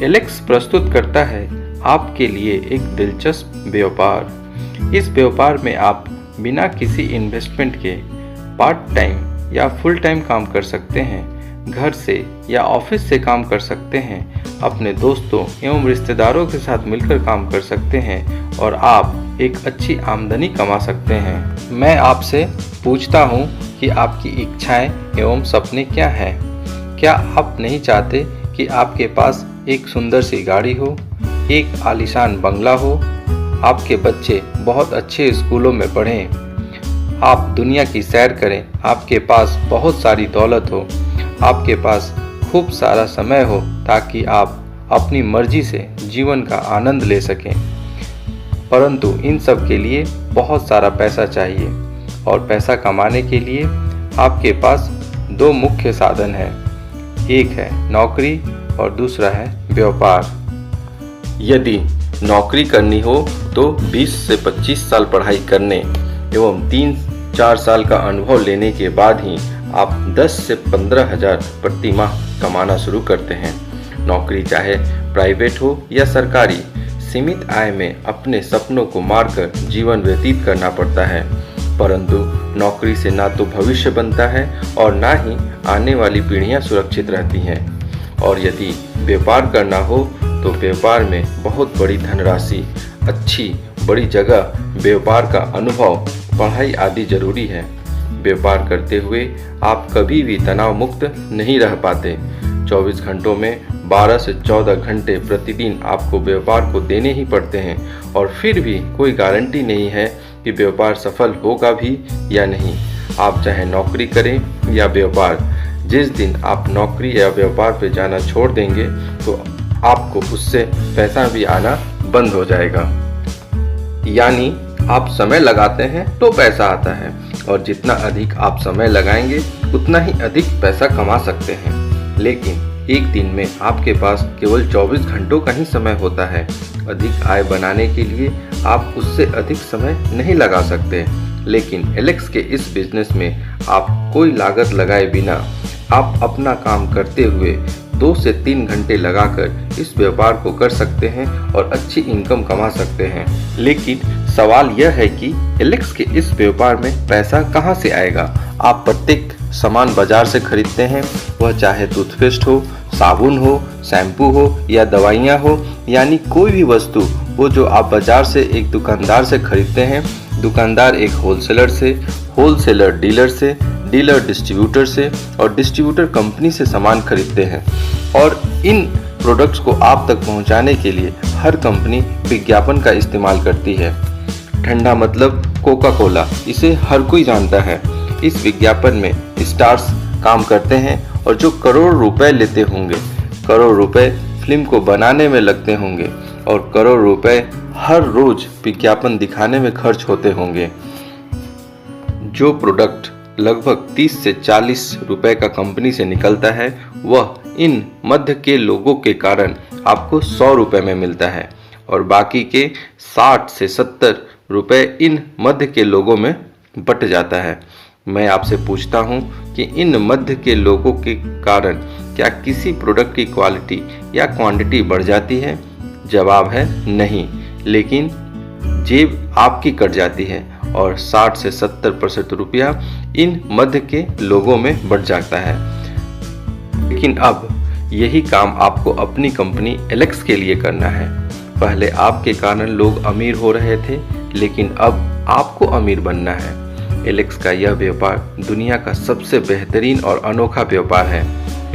Alex प्रस्तुत करता है आपके लिए एक दिलचस्प व्यापार। इस व्यापार में आप बिना किसी इन्वेस्टमेंट के पार्ट टाइम या फुल टाइम काम कर सकते हैं, घर से या ऑफिस से काम कर सकते हैं, अपने दोस्तों एवं रिश्तेदारों के साथ मिलकर काम कर सकते हैं और आप एक अच्छी आमदनी कमा सकते हैं। मैं आपसे पूछता हूँ कि आपकी इच्छाएं एवं सपने क्या हैं? क्या आप नहीं चाहते कि आपके पास एक सुंदर सी गाड़ी हो, एक आलीशान बंगला हो, आपके बच्चे बहुत अच्छे स्कूलों में पढ़ें, आप दुनिया की सैर करें, आपके पास बहुत सारी दौलत हो, आपके पास खूब सारा समय हो ताकि आप अपनी मर्जी से जीवन का आनंद ले सकें। परंतु इन सब के लिए बहुत सारा पैसा चाहिए और पैसा कमाने के लिए आपके पास दो मुख्य साधन हैं। एक है नौकरी और दूसरा है व्यापार। यदि नौकरी करनी हो तो 20 से 25 साल पढ़ाई करने एवं 3-4 साल का अनुभव लेने के बाद ही आप 10 से 15 हज़ार प्रति माह कमाना शुरू करते हैं। नौकरी चाहे प्राइवेट हो या सरकारी, सीमित आय में अपने सपनों को मारकर जीवन व्यतीत करना पड़ता है। परंतु नौकरी से ना तो भविष्य बनता है और ना ही आने वाली पीढ़ियां सुरक्षित रहती हैं। और यदि व्यापार करना हो तो व्यापार में बहुत बड़ी धनराशि, अच्छी बड़ी जगह, व्यापार का अनुभव, पढ़ाई आदि जरूरी है। व्यापार करते हुए आप कभी भी तनाव मुक्त नहीं रह पाते। 24 घंटों में 12 से 14 घंटे प्रतिदिन आपको व्यापार को देने ही पड़ते हैं और फिर भी कोई गारंटी नहीं है कि व्यापार सफल होगा भी या नहीं। आप चाहे नौकरी करें या व्यापार, जिस दिन आप नौकरी या व्यापार पे जाना छोड़ देंगे तो आपको उससे पैसा भी आना बंद हो जाएगा। यानी आप समय लगाते हैं तो पैसा आता है और जितना अधिक आप समय लगाएंगे उतना ही अधिक पैसा कमा सकते हैं। लेकिन एक दिन में आपके पास केवल 24 घंटों का ही समय होता है। अधिक आय बनाने के लिए आप उससे अधिक समय नहीं लगा सकते। लेकिन एलेक्स के इस बिजनेस में आप कोई लागत लगाए बिना आप अपना काम करते हुए 2 से 3 घंटे लगाकर इस व्यापार को कर सकते हैं और अच्छी इनकम कमा सकते हैं। लेकिन सवाल यह है कि एलेक्स के इस व्यापार में पैसा कहां से आएगा? आप प्रत्येक सामान बाजार से खरीदते हैं, वह चाहे टूथपेस्ट हो, साबुन हो, शैम्पू हो या दवाइयाँ हो, यानी कोई भी वस्तु वो जो आप बाजार से एक दुकानदार से खरीदते हैं, दुकानदार एक होलसेलर से, होलसेलर डीलर से, डीलर डिस्ट्रीब्यूटर से और डिस्ट्रीब्यूटर कंपनी से सामान खरीदते हैं। और इन प्रोडक्ट्स को आप तक पहुंचाने के लिए हर कंपनी विज्ञापन का इस्तेमाल करती है। ठंडा मतलब कोका कोला, इसे हर कोई जानता है। इस विज्ञापन में स्टार्स काम करते हैं और जो करोड़ रुपए लेते होंगे, करोड़ रुपए फिल्म को बनाने में लगते होंगे और करोड़ रुपए हर रोज विज्ञापन दिखाने में खर्च होते होंगे। जो प्रोडक्ट लगभग 30 से 40 रुपए का कंपनी से निकलता है वह इन मध्य के लोगों के कारण आपको 100 रुपए में मिलता है और बाकी के 60 से 70 रुपए इन मध्य के लोगों में बट जाता है। मैं आपसे पूछता हूं कि इन मध्य के लोगों के कारण क्या किसी प्रोडक्ट की क्वालिटी या क्वांटिटी बढ़ जाती है? जवाब है नहीं, लेकिन जेब आपकी कट जाती है और 60 से 70% रुपया इन मध्य के लोगों में बढ़ जाता है। लेकिन अब यही काम आपको अपनी कंपनी एलेक्स के लिए करना है। पहले आपके कारण लोग अमीर हो रहे थे, लेकिन अब आपको अमीर बनना है। एलेक्स का यह व्यापार दुनिया का सबसे बेहतरीन और अनोखा व्यापार है।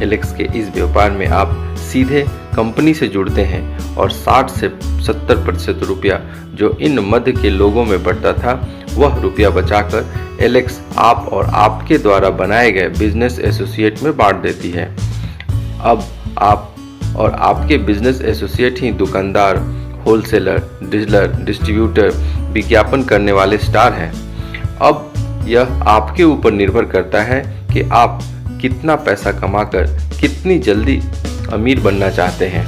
एलेक्स के इस व्यापार में आप सीधे कंपनी से जुड़ते हैं और 60 से 70% रुपया जो इन मध्य के लोगों में बढ़ता था वह रुपया बचाकर एलेक्स आप और आपके द्वारा बनाए गए बिजनेस एसोसिएट में बांट देती है। अब आप और आपके बिजनेस एसोसिएट ही दुकानदार, होलसेलर, डीलर, डिस्ट्रीब्यूटर, विज्ञापन करने वाले स्टार हैं। अब यह आपके ऊपर निर्भर करता है कि आप कितना पैसा कमाकर कितनी जल्दी अमीर बनना चाहते हैं।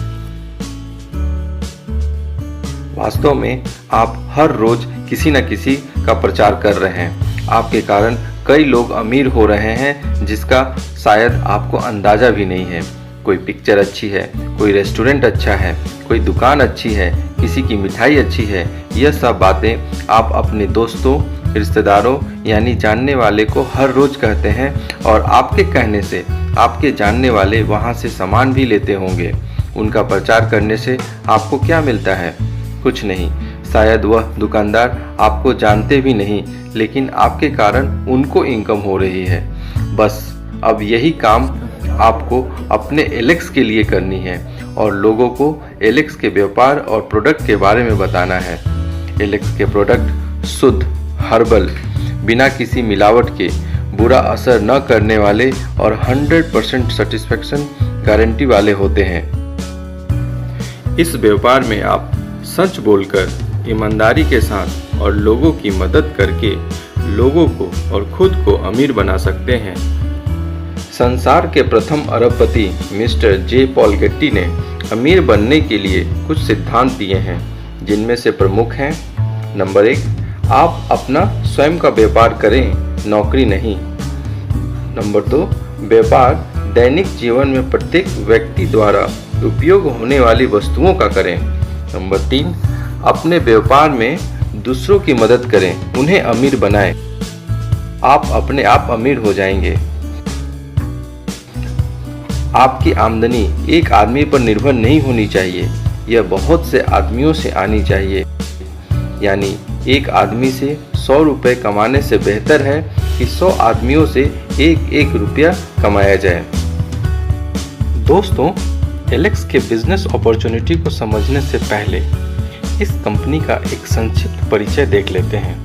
वास्तव में आप हर रोज किसी न किसी का प्रचार कर रहे हैं। आपके कारण कई लोग अमीर हो रहे हैं जिसका शायद आपको अंदाजा भी नहीं है। कोई पिक्चर अच्छी है, कोई रेस्टोरेंट अच्छा है, कोई दुकान अच्छी है, किसी की मिठाई अच्छी है, यह सब बातें आप अपने दोस्तों, रिश्तेदारों यानी जानने वाले को हर रोज़ कहते हैं और आपके कहने से आपके जानने वाले वहाँ से सामान भी लेते होंगे। उनका प्रचार करने से आपको क्या मिलता है? कुछ नहीं। शायद वह दुकानदार आपको जानते भी नहीं, लेकिन आपके कारण उनको इनकम हो रही है। बस अब यही काम आपको अपने एलेक्स के लिए करनी है और लोगों को एलेक्स के व्यापार और प्रोडक्ट के बारे में बताना है। एलेक्स के प्रोडक्ट शुद्ध, हर्बल, बिना किसी मिलावट के, बुरा असर न करने वाले और 100% सेटिस्फैक्शन गारंटी वाले होते हैं। इस व्यापार में आप सच बोलकर, ईमानदारी के साथ और लोगों की मदद करके लोगों को और खुद को अमीर बना सकते हैं। संसार के प्रथम अरबपति मिस्टर जे पॉल गेट्टी ने अमीर बनने के लिए कुछ सिद्धांत दिए हैं, जिनमें से प्रमुख हैं: नंबर 1, आप अपना स्वयं का व्यापार करें, नौकरी नहीं। नंबर 2, व्यापार दैनिक जीवन में प्रत्येक व्यक्ति द्वारा उपयोग होने वाली वस्तुओं का करें। नंबर 3, अपने व्यापार में दूसरों की मदद करें, उन्हें अमीर बनाएं। आप अपने आप अमीर हो जाएंगे। आपकी आमदनी एक आदमी पर निर्भर नहीं होनी चाहिए, यह बहुत से आदमियों से आनी चाहिए। यानी एक आदमी से 100 रुपये कमाने से बेहतर है कि 100 आदमियों से एक रुपया कमाया जाए। दोस्तों, एलेक्स के बिजनेस अपॉर्चुनिटी को समझने से पहले इस कंपनी का एक संक्षिप्त परिचय देख लेते हैं।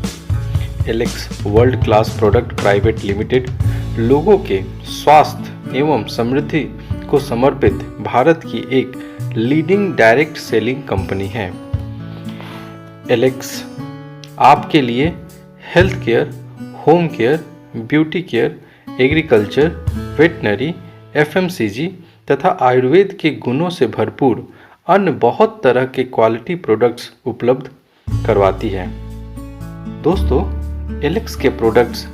Alex world class product private limited लोगों के स्वास्थ्य एवं समृद्धि को समर्पित भारत की एक लीडिंग डायरेक्ट सेलिंग कंपनी है। एलेक्स आपके लिए health care, home care, beauty care, agriculture, veterinary, FMCG तथा आयुर्वेद के गुणों से भरपूर अन्य बहुत तरह के क्वालिटी प्रोडक्ट्स उपलब्ध करवाती है। दोस्तों, एलेक्स के प्रोडक्ट्स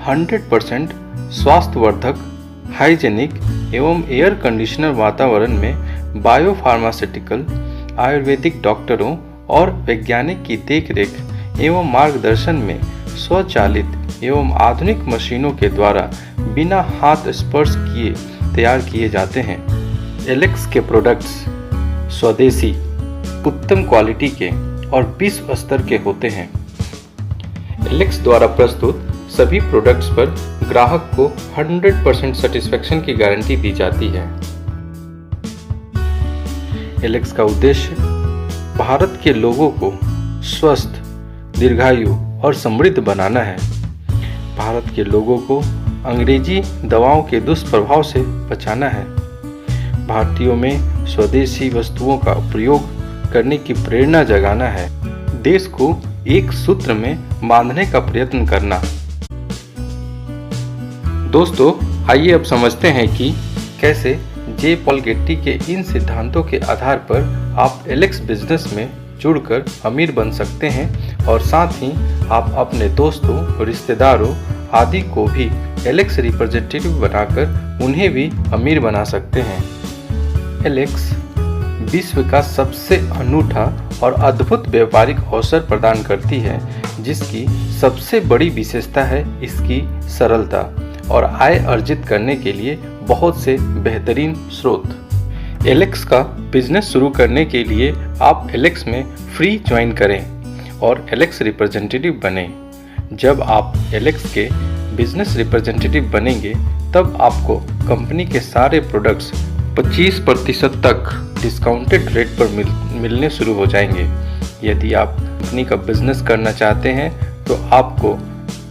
100% स्वास्थ्यवर्धक, हाइजेनिक एवं एयर कंडीशनर वातावरण में बायोफार्मास्यूटिकल, आयुर्वेदिक डॉक्टरों और वैज्ञानिक की देखरेख एवं मार्गदर्शन में स्वचालित एवं आधुनिक मशीनों के द्वारा बिना हाथ स्पर्श किए तैयार किए जाते हैं। एलेक्स के प्रोडक्ट्स स्वदेशी, उत्तम क्वालिटी के और विश्व स्तर के होते हैं। एलेक्स द्वारा प्रस्तुत सभी प्रोडक्ट्स पर ग्राहक को 100% सेटिस्फैक्शन की गारंटी दी जाती है। एलेक्स का उद्देश्य भारत के लोगों को स्वस्थ, दीर्घायु और समृद्ध बनाना है। भारत के लोगों को अंग्रेजी दवाओं के दुष्प्रभाव से बचाना है। भारतीयों में स्वदेशी वस्तुओं का प्रयोग करने की प्रेरणा जगाना है। देश को एक सूत्र में बांधने का प्रयत्न करना। दोस्तों, आइए अब समझते हैं कि कैसे जे पॉल गेट्टी के इन सिद्धांतों के आधार पर आप एलेक्स बिजनेस में जुड़कर अमीर बन सकते हैं और साथ ही आप अपने दोस्तों, रिश्तेदारों आदि को भी एलेक्स रिप्रेजेंटेटिव बनाकर उन्हें भी अमीर बना सकते हैं। एलेक्स विश्व का सबसे अनूठा और अद्भुत व्यापारिक अवसर प्रदान करती है, जिसकी सबसे बड़ी विशेषता है इसकी सरलता और आय अर्जित करने के लिए बहुत से बेहतरीन स्रोत। एलेक्स का बिजनेस शुरू करने के लिए आप एलेक्स में फ्री ज्वाइन करें और एलेक्स रिप्रेजेंटेटिव बने। जब आप एलेक्स के बिजनेस रिप्रेजेंटेटिव बनेंगे तब आपको कंपनी के सारे प्रोडक्ट्स 25% तक डिस्काउंटेड रेट पर मिलने शुरू हो जाएंगे। यदि आप कंपनी का बिजनेस करना चाहते हैं तो आपको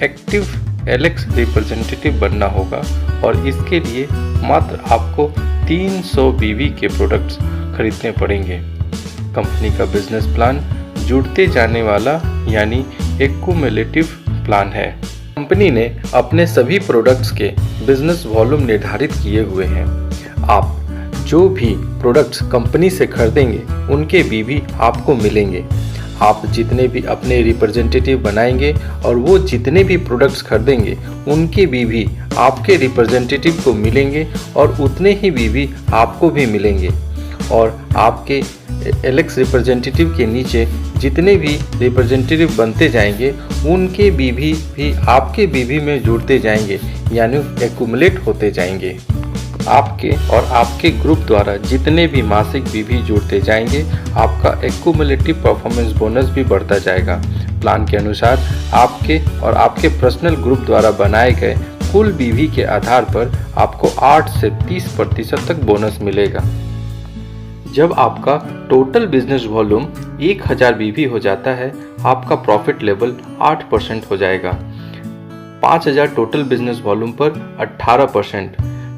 एक्टिव एलेक्स रिप्रेजेंटेटिव बनना होगा और इसके लिए मात्र आपको 300 BV के प्रोडक्ट्स खरीदने पड़ेंगे। कंपनी का बिजनेस प्लान जुड़ते जाने वाला यानी एक्यूमुलेटिव प्लान है। कंपनी ने अपने सभी प्रोडक्ट्स के बिजनेस वॉल्यूम निर्धारित किए हुए हैं। आप जो भी प्रोडक्ट्स कंपनी से खरीदेंगे उनके BV आपको मिलेंगे। आप जितने भी अपने रिप्रेजेंटेटिव बनाएंगे और वो जितने भी प्रोडक्ट्स खरीदेंगे उनके बीवी आपके रिप्रेजेंटेटिव को मिलेंगे और उतने ही बीवी आपको भी मिलेंगे। और आपके एलेक्स रिप्रेजेंटेटिव के नीचे जितने भी रिप्रेजेंटेटिव बनते जाएंगे उनके बीवी भी आपके बीवी में जुड़ते जाएंगे, यानी एक्यूमुलेट होते जाएंगे। आपके और आपके ग्रुप द्वारा जितने भी मासिक बीवी जुड़ते जाएंगे आपका एक्यूमुलेटिव परफॉर्मेंस बोनस भी बढ़ता जाएगा। प्लान के अनुसार आपके और आपके पर्सनल ग्रुप द्वारा बनाए गए कुल बीवी के आधार पर आपको 8 से 30% तक बोनस मिलेगा। जब आपका टोटल बिजनेस वॉल्यूम 1000 बीवी हो जाता है आपका प्रॉफिट लेवल 8% हो जाएगा। 5000 टोटल बिजनेस वॉल्यूम पर 18%,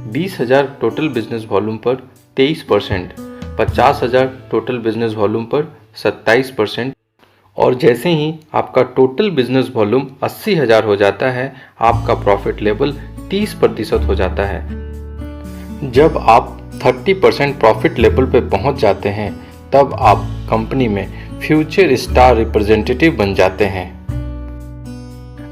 20,000 टोटल बिजनेस वॉल्यूम पर 23%, 50,000 टोटल बिजनेस वॉल्यूम पर 27% और जैसे ही आपका टोटल बिजनेस वॉल्यूम 80,000 हो जाता है आपका प्रॉफिट लेवल 30% हो जाता है। जब आप 30% प्रॉफिट लेवल पे पहुंच जाते हैं तब आप कंपनी में फ्यूचर स्टार रिप्रेजेंटेटिव बन जाते हैं।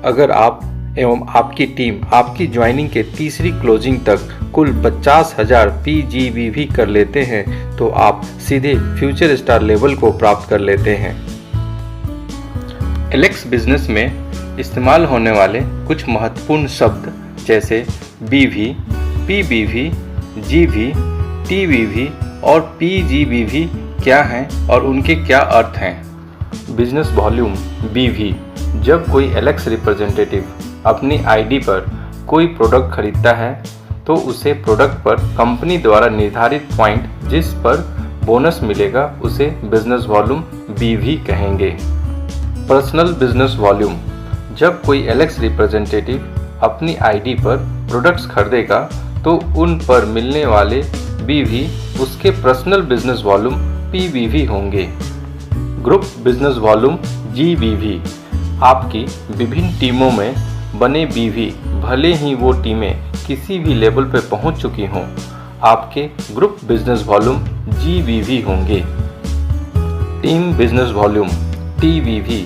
अगर आप एवं आपकी टीम आपकी ज्वाइनिंग के तीसरी क्लोजिंग तक कुल 50,000 PGBV कर लेते हैं तो आप सीधे फ्यूचर स्टार लेवल को प्राप्त कर लेते हैं। एलेक्स बिजनेस में इस्तेमाल होने वाले कुछ महत्वपूर्ण शब्द जैसे BV, PBV, GV, TBV और PGBV क्या हैं और उनके क्या अर्थ हैं। बिजनेस वॉल्यूम BV, जब कोई एलेक्स रिप्रेजेंटेटिव अपनी आईडी पर कोई प्रोडक्ट खरीदता है तो उसे प्रोडक्ट पर कंपनी द्वारा निर्धारित पॉइंट जिस पर बोनस मिलेगा उसे बिजनेस वॉल्यूम BV कहेंगे। पर्सनल बिजनेस वॉल्यूम, जब कोई एलेक्स रिप्रेजेंटेटिव अपनी आईडी पर प्रोडक्ट्स खरीदेगा तो उन पर मिलने वाले BV उसके पर्सनल बिजनेस वॉल्यूम PBV होंगे। ग्रुप बिजनेस वॉल्यूम GBV, आपकी विभिन्न टीमों में बने BV भले ही वो टीमें किसी भी लेवल पर पहुंच चुकी हों आपके ग्रुप बिजनेस वॉल्यूम GBV होंगे। Team business volume TBV,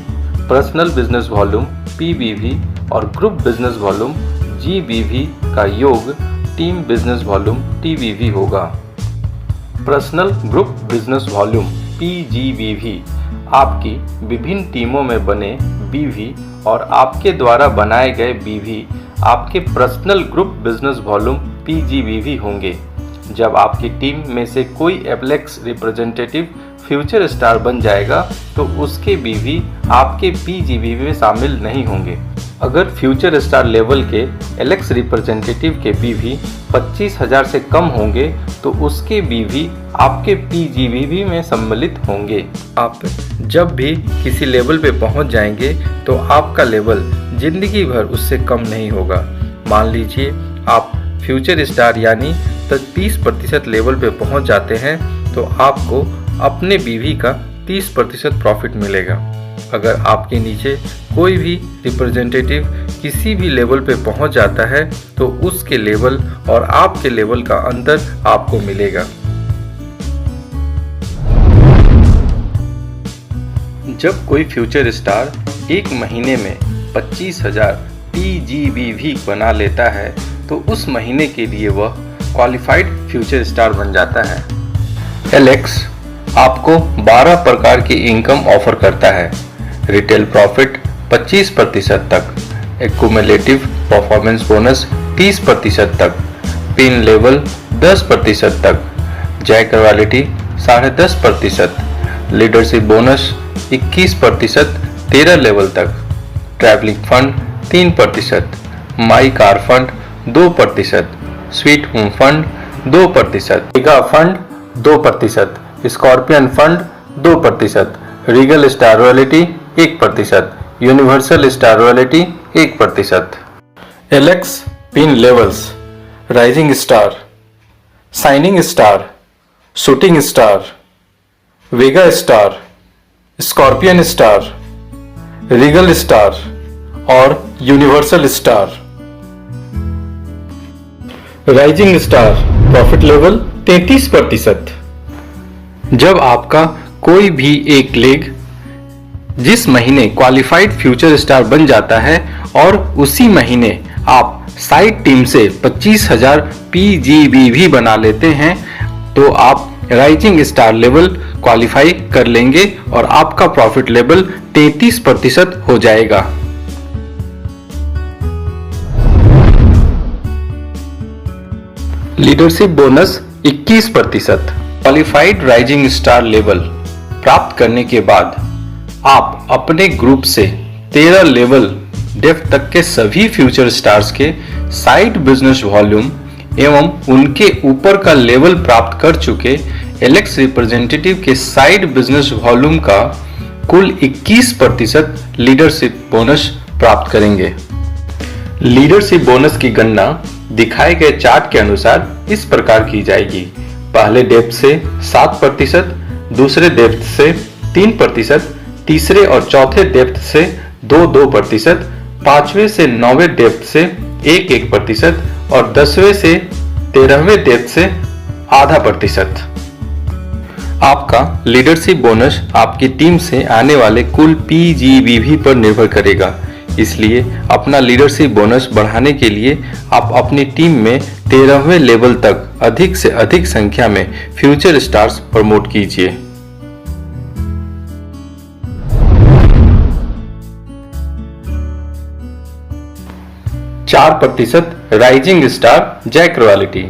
personal business volume PBV और ग्रुप बिजनेस वॉल्यूम GBV का योग टीम बिजनेस वॉल्यूम TBV होगा। Personal group business volume PGBV, आपकी विभिन्न टीमों में बने BV और आपके द्वारा बनाए गए BV आपके personal group business volume PGBV होंगे। जब आपकी टीम में से कोई एलेक्स रिप्रेजेंटेटिव फ्यूचर स्टार बन जाएगा तो उसके BV आपके PGBV में शामिल नहीं होंगे। अगर फ्यूचर स्टार लेवल के एलेक्स रिप्रेजेंटेटिव के BV 25,000 से कम होंगे तो उसके BV आपके PGBV में सम्मिलित होंगे। आप जब भी किसी लेवल पे पहुंच जाएंगे तो आपका लेवल जिंदगी भर उससे कम नहीं होगा। मान लीजिए आप फ्यूचर स्टार यानी 30% लेवल पे पहुंच जाते हैं तो आपको अपने BV का 30% प्रॉफिट मिलेगा। अगर आपके नीचे कोई भी रिप्रेजेंटेटिव किसी भी लेवल पे पहुंच जाता है तो उसके लेवल और आपके लेवल का अंतर आपको मिलेगा। जब कोई फ्यूचर स्टार एक महीने में 25,000 PGBV बना लेता है तो उस महीने के लिए वह क्वालिफाइड फ्यूचर स्टार बन जाता है। एलेक्स आपको 12 प्रकार की इनकम ऑफर करता है। रिटेल प्रॉफिट 25% तक, एक्यूमुलेटिव परफॉर्मेंस बोनस 30% तक, पिन लेवल 10% तक, jack royalty 10.5%, leadership bonus 21% 13 level तक, travelling fund 3%, my car fund 2%, sweet home fund 2%, mega fund 2%, scorpion fund 2%, regal star royalty 1%, universal star royalty 1%। Alex pin levels: rising star, shining star, shooting star, Vega star, scorpion star, regal star और universal star. Rising star profit level 33%। जब आपका कोई भी एक leg जिस महीने qualified future star बन जाता है और उसी महीने आप साइड टीम से 25,000 PGB भी बना लेते हैं तो आप राइजिंग स्टार लेवल क्वालिफाई कर लेंगे और आपका प्रॉफिट लेवल 33% हो जाएगा। Leadership bonus 21%। Qualified rising star level प्राप्त करने के बाद आप अपने ग्रुप से 13 लेवल डेप्थ तक के सभी फ्यूचर स्टार्स के साइड बिजनेस वॉल्यूम एवं उनके ऊपर का लेवल प्राप्त कर चुके एलेक्स रिप्रेजेंटेटिव के साइड बिजनेस वॉल्यूम का कुल 21% लीडरशिप बोनस प्राप्त करेंगे। लीडरशिप बोनस की गणना दिखाए गए चार्ट के अनुसार इस प्रकार की जाएगी। पहले डेप्थ से 7%, दूसरे डेप्थ से 3%, तीसरे और चौथे डेप्थ से 2-2%, पांचवें से 9वें डेप्थ से 1-1% और 10वें से 13वें डेप्थ से 0.5%। आपका लीडरशिप बोनस आपकी टीम से आने वाले कुल PGB पर निर्भर करेगा, इसलिए अपना लीडरशिप बोनस बढ़ाने के लिए आप अपनी टीम में 13वें लेवल तक अधिक से अधिक संख्या में फ्यूचर स्टार्स प्रमोट कीजिए। %4 राइजिंग स्टार जैक रॉयल्टी।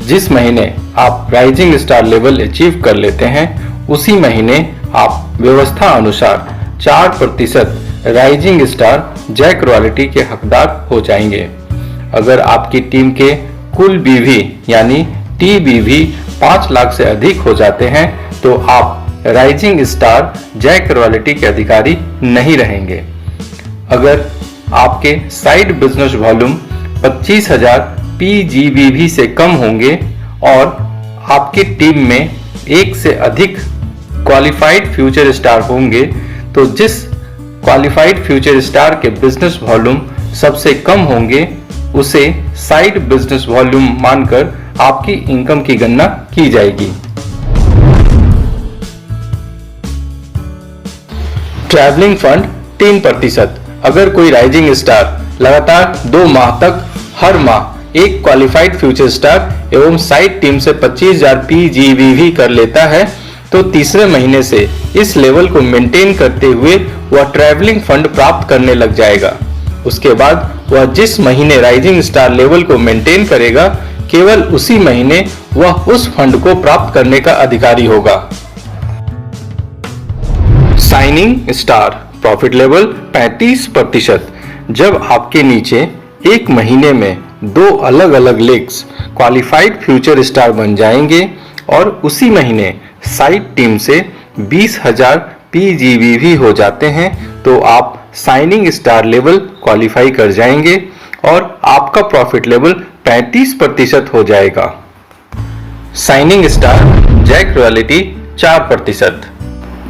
जिस महीने आप राइजिंग स्टार लेवल अचीव कर लेते हैं उसी महीने आप व्यवस्था अनुसार 4% राइजिंग स्टार जैक रॉयल्टी के हकदार हो जाएंगे। अगर आपकी टीम के कुल BV यानी TBV 5 लाख से अधिक हो जाते हैं तो आप राइजिंग स्टार जैक रॉयल्टी के अधिकारी नहीं रहेंगे। अगर आपके साइड बिजनेस वॉल्यूम 25,000 PGB से कम होंगे और आपकी टीम में एक से अधिक क्वालिफाइड फ्यूचर स्टार होंगे तो जिस क्वालिफाइड फ्यूचर स्टार के बिजनेस वॉल्यूम सबसे कम होंगे उसे साइड बिजनेस वॉल्यूम मानकर आपकी इनकम की गणना की जाएगी। Travelling fund 3%। अगर कोई राइजिंग स्टार लगातार 2 माह तक हर माह एक क्वालिफाइड फ्यूचर स्टार एवं साइड टीम से 25,000 PGB कर लेता है तो तीसरे महीने से इस लेवल को मेंटेन करते हुए वह ट्रैवलिंग फंड प्राप्त करने लग जाएगा। उसके बाद वह जिस महीने राइजिंग स्टार लेवल को मेंटेन करेगा केवल उसी महीने वह उस फंड को प्राप्त करने का अधिकारी होगा। Signing star profit level 35%। जब आपके नीचे एक महीने में 2 अलग अलग लेग्स क्वालिफाइड फ्यूचर स्टार बन जाएंगे और उसी महीने साइड टीम से 20,000 PGB भी हो जाते हैं तो आप साइनिंग स्टार लेवल क्वालिफाई कर जाएंगे और आपका प्रॉफिट लेवल 35% हो जाएगा। Signing star jack royalty 4%।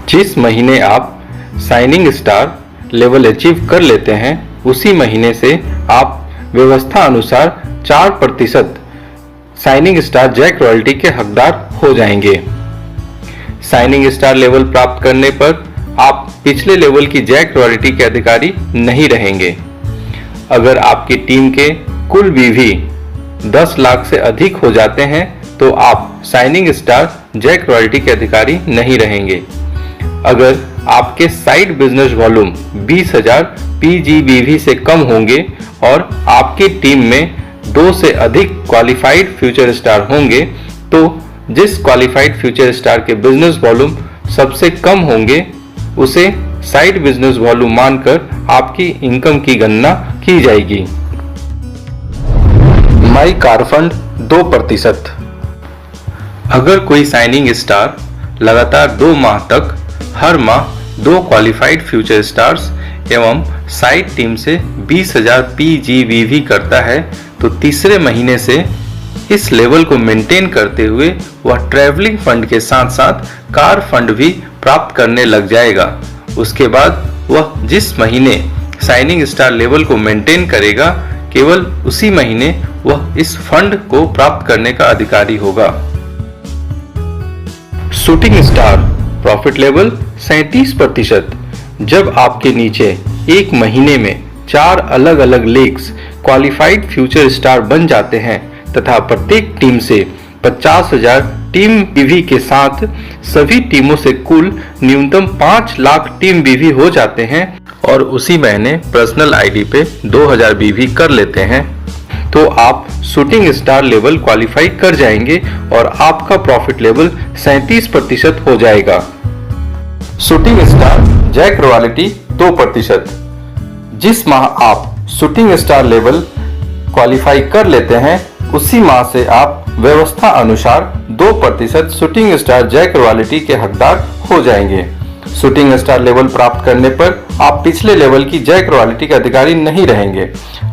जिस महीने आप साइनिंग स्टार लेवल अचीव कर लेते हैं उसी महीने से आप व्यवस्था अनुसार 4% साइनिंग स्टार जैक रॉयल्टी के हकदार हो जाएंगे। साइनिंग स्टार लेवल प्राप्त करने पर आप पिछले लेवल की जैक रॉयल्टी के अधिकारी नहीं रहेंगे। अगर आपकी टीम के कुल BV 10 लाख से अधिक हो जाते हैं तो आप साइनिंग स्टार जैक रॉयल्टी के अधिकारी नहीं रहेंगे। अगर आपके साइड बिजनेस वॉल्यूम 20,000 PGB से कम होंगे और आपकी टीम में 2 से अधिक क्वालिफाइड फ्यूचर स्टार होंगे तो जिस क्वालिफाइड फ्यूचर स्टार के बिजनेस वॉल्यूम सबसे कम होंगे उसे साइड बिजनेस वॉल्यूम मानकर आपकी इनकम की गणना की जाएगी। माई कार फंड 2%। अगर कोई साइनिंग स्टार लगातार 2 माह तक हर माह 2 क्वालिफाइड फ्यूचर स्टार्स एवं साइड टीम से 20,000 PGB भी करता है तो तीसरे महीने से इस लेवल को मेंटेन करते हुए वह ट्रैवलिंग फंड के साथ साथ कार फंड भी प्राप्त करने लग जाएगा। उसके बाद वह जिस महीने साइनिंग स्टार लेवल को मेंटेन करेगा केवल उसी महीने वह इस फंड को प्राप्त करने का अधिकारी होगा। Shooting star profit level 37%। जब आपके नीचे एक महीने में 4 अलग अलग लीग्स क्वालिफाइड फ्यूचर स्टार बन जाते हैं तथा प्रत्येक टीम से 50,000 टीम बीवी के साथ सभी टीमों से कुल न्यूनतम 5 लाख टीम बीवी हो जाते हैं और उसी महीने पर्सनल आईडी पे 2000 बीवी कर लेते हैं, तो आप शूटिंग स्टार लेवल क्वालिफाई कर जाएंगे और आपका प्रॉफिट लेवल 37% हो जाएगा। Shooting star jack royalty 2%। जिस माह आप शूटिंग स्टार लेवल क्वालिफाई कर लेते हैं उसी माह से आप व्यवस्था अनुसार 2% शूटिंग स्टार जैक रॉयल्टी के हकदार हो जाएंगे। शूटिंग स्टार लेवल प्राप्त करने पर आप पिछले लेवल की जैक रॉयल्टी के अधिकारी नहीं रहेंगे।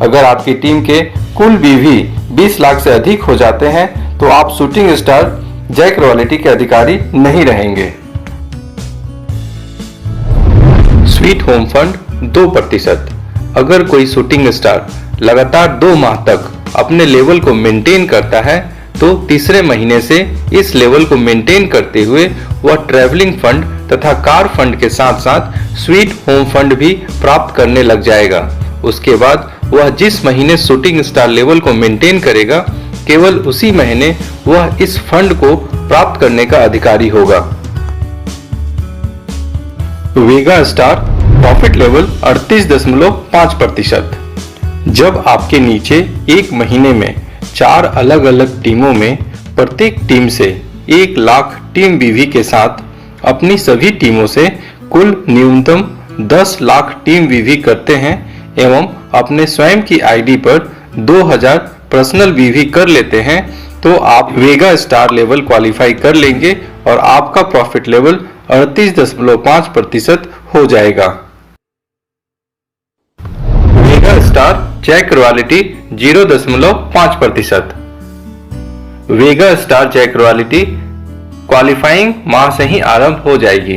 अगर आपकी टीम के कुल बीवी 20 लाख से अधिक हो जाते हैं तो आप शूटिंग स्टार जैक रॉयल्टी के अधिकारी नहीं रहेंगे। Sweet home fund 2%। अगर कोई शूटिंग स्टार लगातार 2 माह तक अपने लेवल को मेंटेन करता है तो तीसरे महीने से इस लेवल को मेंटेन करते हुए वह ट्रैवलिंग फंड तथा कार फंड के साथ साथ स्वीट होम फंड भी प्राप्त करने लग जाएगा। उसके बाद वह जिस महीने शूटिंग स्टार लेवल को मेंटेन करेगा केवल उसी महीने वह इस फंड को प्राप्त करने का अधिकारी होगा। वेगा स्टार प्रॉफिट लेवल 38.5%। जब आपके नीचे एक महीने में 4 अलग अलग टीमों में प्रत्येक टीम से 1 लाख टीम बीवी के साथ अपनी सभी टीमों से कुल न्यूनतम 10 लाख टीम बीवी करते हैं एवं अपने स्वयं की आईडी पर 2000 पर्सनल बीवी कर लेते हैं तो आप वेगा स्टार लेवल क्वालिफाई कर लेंगे और आपका प्रॉफिट लेवल 38.5% हो जाएगा। वेगा स्टार जैक रॉयल्टी 0.5%। वेगा स्टार जैक रॉयल्टी क्वालिफाइंग माह से ही आरंभ हो जाएगी।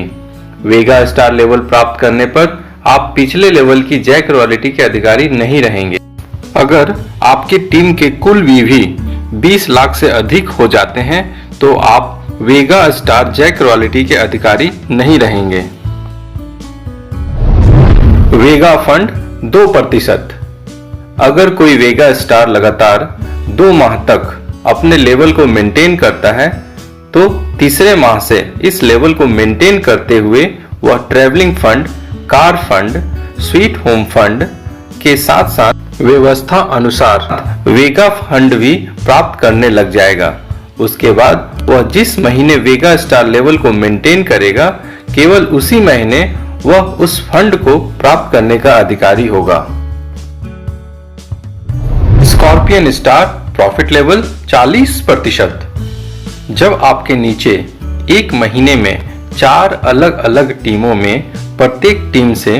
वेगा स्टार लेवल प्राप्त करने पर आप पिछले लेवल की जैक रॉयल्टी के अधिकारी नहीं रहेंगे। अगर आपकी टीम के कुल बीवी 20 लाख से अधिक हो जाते हैं तो आप वेगा स्टार जैक रॉयल्टी के अधिकारी नहीं रहेंगे। वेगा फंड 2%। अगर कोई वेगा स्टार लगातार 2 माह तक अपने लेवल को मेंटेन करता है तो तीसरे माह से इस लेवल को मेंटेन करते हुए वह travelling fund, car fund, sweet home fund के साथ साथ व्यवस्था अनुसार वेगा फंड भी प्राप्त करने लग जाएगा। उसके बाद वह जिस महीने वेगा स्टार लेवल को मेंटेन करेगा केवल उसी महीने वह उस फंड को प्राप्त करने का अधिकारी होगा। Scorpion star profit level 40%। जब आपके नीचे एक महीने में 4 अलग अलग टीमों में प्रत्येक टीम से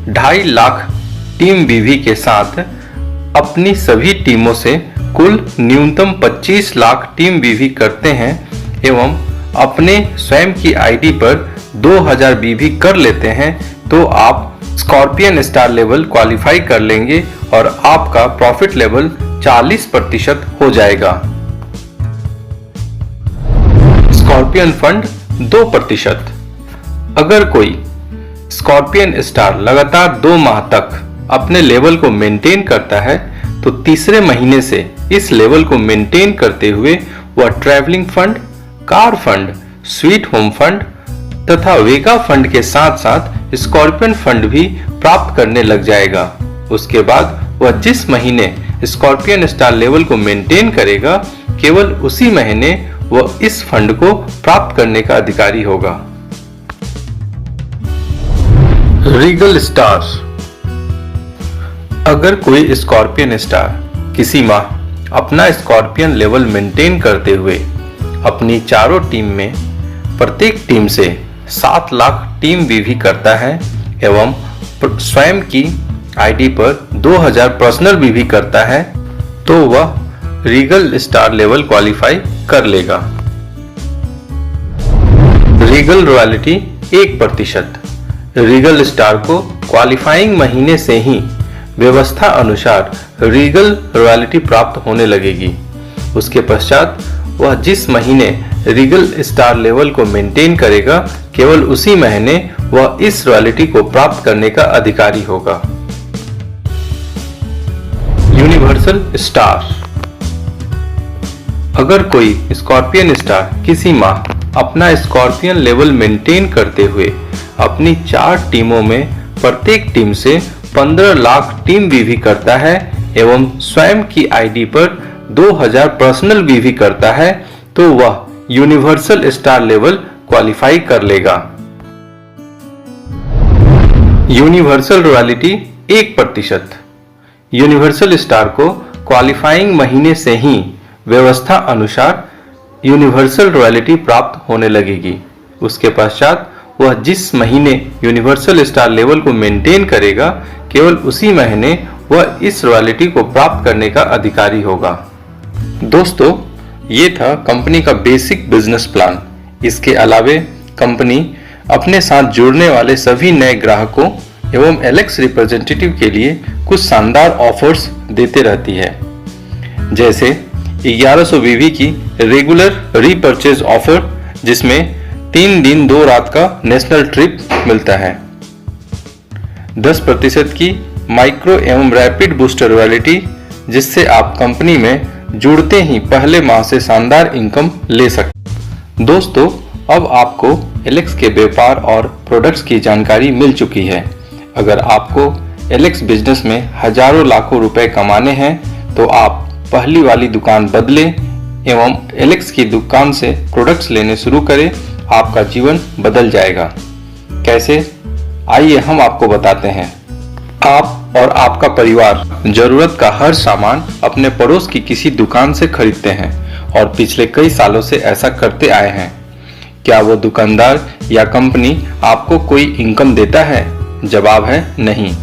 2.5 लाख टीम बीवी के साथ अपनी सभी टीमों से कुल न्यूनतम 25 लाख टीम बीवी करते हैं एवं अपने स्वयं की आईडी पर 2000 बीवी कर लेते हैं तो आप स्कॉर्पियन स्टार लेवल क्वालिफाई कर लेंगे और आपका प्रॉफिट लेवल 40% हो जाएगा। Scorpion fund 2%। अगर कोई स्कॉर्पियन स्टार लगातार 2 माह तक अपने लेवल को मेंटेन करता है तो तीसरे महीने से इस लेवल को मेंटेन करते हुए वह travelling fund, car fund, sweet home fund तथा वेगा फंड के साथ साथ स्कॉर्पियन फंड भी प्राप्त करने लग जाएगा। उसके बाद वह जिस महीने स्कॉर्पियन स्टार लेवल को मेंटेन करेगा केवल उसी महीने वह इस फंड को प्राप्त करने का अधिकारी होगा। Regal stars. अगर कोई स्कॉर्पियन स्टार किसी माह अपना स्कॉर्पियन लेवल मेंटेन करते हुए अपनी चारों टीम में प्रत्येक टीम से 7 लाख टीम बीवी करता है एवं स्वयं की आईडी पर 2000 पर्सनल बीवी करता है तो वह रीगल स्टार लेवल क्वालिफाई कर लेगा। Regal royalty 1%। रीगल स्टार को क्वालिफाइंग महीने से ही व्यवस्था अनुसार रीगल रॉयल्टी प्राप्त होने लगेगी। उसके पश्चात वह जिस महीने रीगल स्टार लेवल को मेंटेन करेगा, केवल उसी महीने वह इस रॉयल्टी को प्राप्त करने का अधिकारी होगा। Universal star. अगर कोई स्कॉर्पियन स्टार किसी माह अपना स्कॉर्पियन लेवल मेंटेन करते हुए अपनी 4 टीमों में प्रत्येक टीम से 15 लाख टीम वीवी करता है एवं स्वयं की आईडी पर 2000 पर्सनल वीवी करता है, तो वह यूनिवर्सल स्टार लेवल क्वालिफाई कर लेगा। Universal royalty 1%। यूनिवर्सल स्टार को क्वालिफाइंग महीने से ही व्यवस्था अनुसार यूनिवर्सल रॉयल्टी प्राप्त होने लगेगी। उसके पश्चात वह जिस महीने यूनिवर्सल स्टार लेवल को मेंटेन करेगा, केवल उसी महीने वह इस रॉयल्टी को प्राप्त करने का अधिकारी होगा। दोस्तों, ये था कंपनी का बेसिक बिजनेस प्लान। इसके अलावे कंपनी अपने साथ जुड़ने वाले सभी नए ग्राहकों एवं एलेक्स रिप्रेजेंटेटिव के लिए कुछ शानदार ऑफर्स देते रहती है, जैसे 1100 वीवी की रेगुलर रीपर्चेज ऑफर, जिसमें 3 दिन 2 रात का नेशनल ट्रिप मिलता है। 10% की माइक्रो एवं रैपिड बूस्टर रॉयल्टी, जिससे आप कंपनी में जुड़ते ही पहले माह से शानदार इनकम ले सकते। दोस्तों, अब आपको एलेक्स के व्यापार और प्रोडक्ट्स की जानकारी मिल चुकी है। अगर आपको एलेक्स बिजनेस में हजारों लाखों रुपए कमाने हैं, तो आप पहली वाली दुकान बदलें एवं एलेक्स की दुकान से प्रोडक्ट्स लेने शुरू करें। आपका जीवन बदल जाएगा। कैसे? आइए हम आपको बताते हैं। आप और आपका परिवार जरूरत का हर सामान अपने पड़ोस की किसी दुकान से खरीदते हैं और पिछले कई सालों से ऐसा करते आए हैं। क्या वो दुकानदार या कंपनी आपको कोई इनकम देता है? जवाब है नहीं।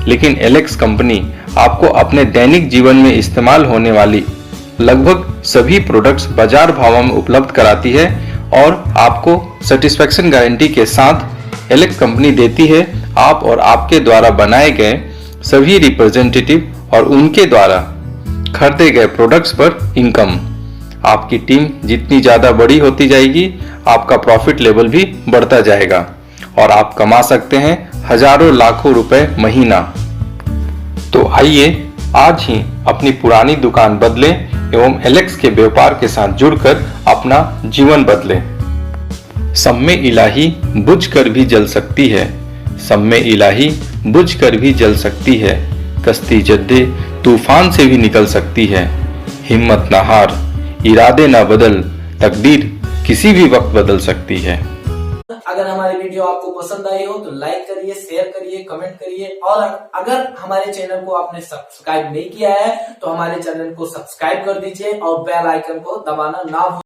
लेकिन एलेक्स कंपनी आपको अपने दैनिक जीवन में इस्तेमाल होने वाली लगभग सभी प्रोडक्ट्स बाजार भाव में उपलब्ध कराती है और आपको सेटिस्फैक्शन गारंटी के साथ एलेक्स कंपनी देती है आप और आपके द्वारा बनाए गए सभी रिप्रेजेंटेटिव और उनके द्वारा खरीदे गए प्रोडक्ट्स पर इनकम। आपकी टीम जितनी ज्यादा बड़ी होती जाएगी, आपका प्रॉफिट लेवल भी बढ़ता जाएगा और आप कमा सकते हैं हजारों लाखों रुपए महीना। तो आइए आज ही अपनी पुरानी दुकान बदलें एवं एलेक्स के व्यापार के साथ जुड़कर अपना जीवन बदलें। सम्मे इलाही बुझकर भी जल सकती है, सम्मे इलाही बुझकर भी जल सकती है, कश्ती जद्दे तूफान से भी निकल सकती है। हिम्मत ना हार, इरादे ना बदल, तकदीर किसी भी वक्त बदल सकती है। अगर हमारी वीडियो आपको पसंद आई हो तो लाइक करिए, शेयर करिए, कमेंट करिए और अगर हमारे चैनल को आपने सब्सक्राइब नहीं किया है तो हमारे चैनल को सब्सक्राइब कर दीजिए और बेल आइकन को दबाना ना भूलिए।